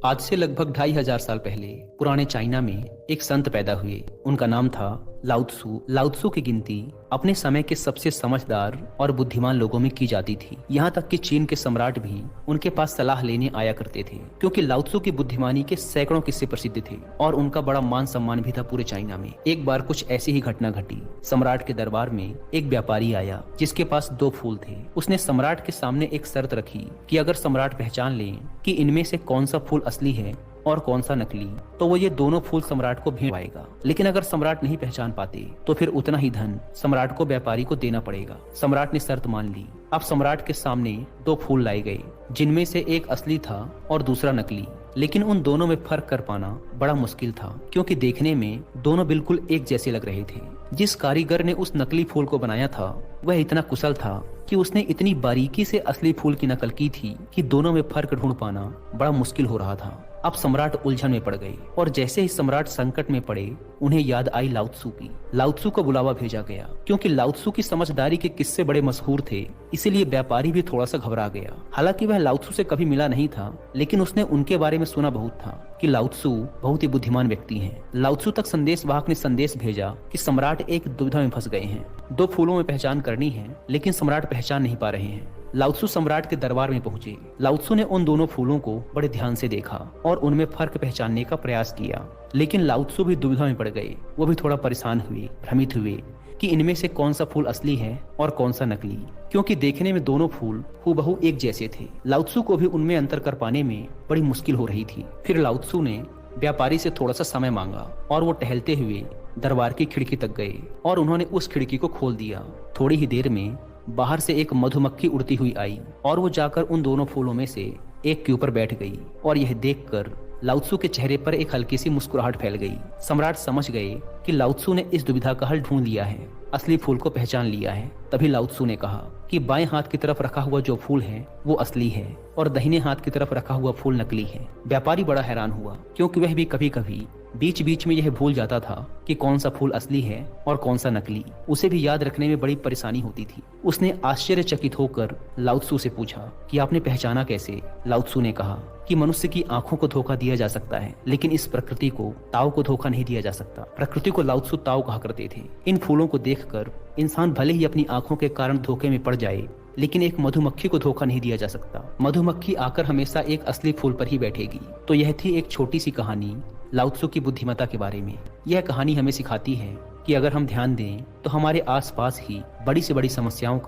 आज से लगभग 2500 साल पहले पुराने चाइना में एक संत पैदा हुए। उनका नाम था लाओ त्सु। लाओ त्सु की गिनती अपने समय के सबसे समझदार और बुद्धिमान लोगों में की जाती थी। यहाँ तक कि चीन के सम्राट भी उनके पास सलाह लेने आया करते थे, क्योंकि लाओ त्सु की बुद्धिमानी के सैकड़ों किस्से प्रसिद्ध थे और उनका बड़ा मान सम्मान भी था पूरे चाइना में। एक बार कुछ ऐसी ही घटना घटी। सम्राट के दरबार में एक व्यापारी आया जिसके पास 2 फूल थे। उसने सम्राट के सामने एक शर्त रखी कि अगर सम्राट पहचान ले कि इनमें से कौन सा फूल असली है और कौन सा नकली, तो वो ये दोनों फूल सम्राट को भेंट पाएगा। लेकिन अगर सम्राट नहीं पहचान पाते तो फिर उतना ही धन सम्राट को व्यापारी को देना पड़ेगा। सम्राट ने शर्त मान ली। अब सम्राट के सामने 2 फूल लाए गए, जिनमें से एक असली था और दूसरा नकली। लेकिन उन दोनों में फर्क कर पाना बड़ा मुश्किल था, क्योंकि देखने में दोनों बिल्कुल एक जैसे लग रहे थे। जिस कारीगर ने उस नकली फूल को बनाया था वह इतना कुशल था कि उसने इतनी बारीकी से असली फूल की नकल की थी कि दोनों में फर्क ढूंढ पाना बड़ा मुश्किल हो रहा था। अब सम्राट उलझन में पड़ गए और जैसे ही सम्राट संकट में पड़े उन्हें याद आई लाओ त्सु की। लाओ त्सु को बुलावा भेजा गया। क्योंकि लाओ त्सु की समझदारी के किस्से बड़े मशहूर थे, इसीलिए व्यापारी भी थोड़ा सा घबरा गया। हालांकि वह लाओ त्सु से कभी मिला नहीं था, लेकिन उसने उनके बारे में सुना बहुत था कि लाओ त्सु बहुत ही बुद्धिमान व्यक्ति हैं। लाओ त्सु तक संदेशवाहक ने संदेश भेजा कि सम्राट एक दुविधा में फंस गए हैं। 2 फूलों में पहचान करनी है, लेकिन सम्राट पहचान नहीं पा रहे हैं। लाओ त्सु सम्राट के दरबार में पहुंचे। लाओ त्सु ने उन दोनों फूलों को बड़े ध्यान से देखा और उनमें फर्क पहचानने का प्रयास किया। लेकिन लाओ त्सु भी दुविधा में पड़ गए। वो भी थोड़ा परेशान हुए, भ्रमित हुए कि इनमें से कौन सा फूल असली है और कौन सा नकली, क्योंकि देखने में दोनों फूल हूबहू एक जैसे थे। लाओ त्सु को भी उनमें अंतर कर पाने में बड़ी मुश्किल हो रही थी। फिर लाओ त्सु ने व्यापारी से थोड़ा सा समय मांगा और वो टहलते हुए दरबार की खिड़की तक गए और उन्होंने उस खिड़की को खोल दिया। थोड़ी ही देर में बाहर से एक मधुमक्खी उड़ती हुई आई और वो जाकर उन दोनों फूलों में से एक के ऊपर बैठ गई। और यह देखकर लाओ त्सु के चेहरे पर एक हल्की सी मुस्कुराहट फैल गई। सम्राट समझ गए कि लाओ त्सु ने इस दुविधा का हल ढूंढ लिया है, असली फूल को पहचान लिया है। तभी लाओ त्सु ने कहा कि बाएं हाथ की तरफ रखा हुआ जो फूल है वो असली है और दाहिने हाथ की तरफ रखा हुआ फूल नकली है। व्यापारी बड़ा हैरान हुआ, क्योंकि वह भी कभी कभी बीच बीच में यह भूल जाता था कि कौन सा फूल असली है और कौन सा नकली। उसे भी याद रखने में बड़ी परेशानी होती थी। उसने आश्चर्यचकित होकर लाओ त्सु से पूछा कि आपने पहचाना कैसे? लाओ त्सु ने कहा कि मनुष्य की आंखों को धोखा दिया जा सकता है, लेकिन इस प्रकृति को, ताओ को धोखा नहीं दिया जा सकता। प्रकृति को लाओ त्सु ताओ कहा करते थे। इन फूलों को देखकर इंसान भले ही अपनी आंखों के कारण धोखे में पड़ जाए, लेकिन एक मधुमक्खी को धोखा नहीं दिया जा सकता। मधुमक्खी आकर हमेशा एक असली फूल पर ही बैठेगी। तो यह थी एक छोटी सी कहानी लाओ त्सु की बुद्धिमत्ता के बारे में। यह कहानी हमें सिखाती है कि अगर हम ध्यान दें तो हमारे आसपास ही बड़ी से बड़ी समस्याओं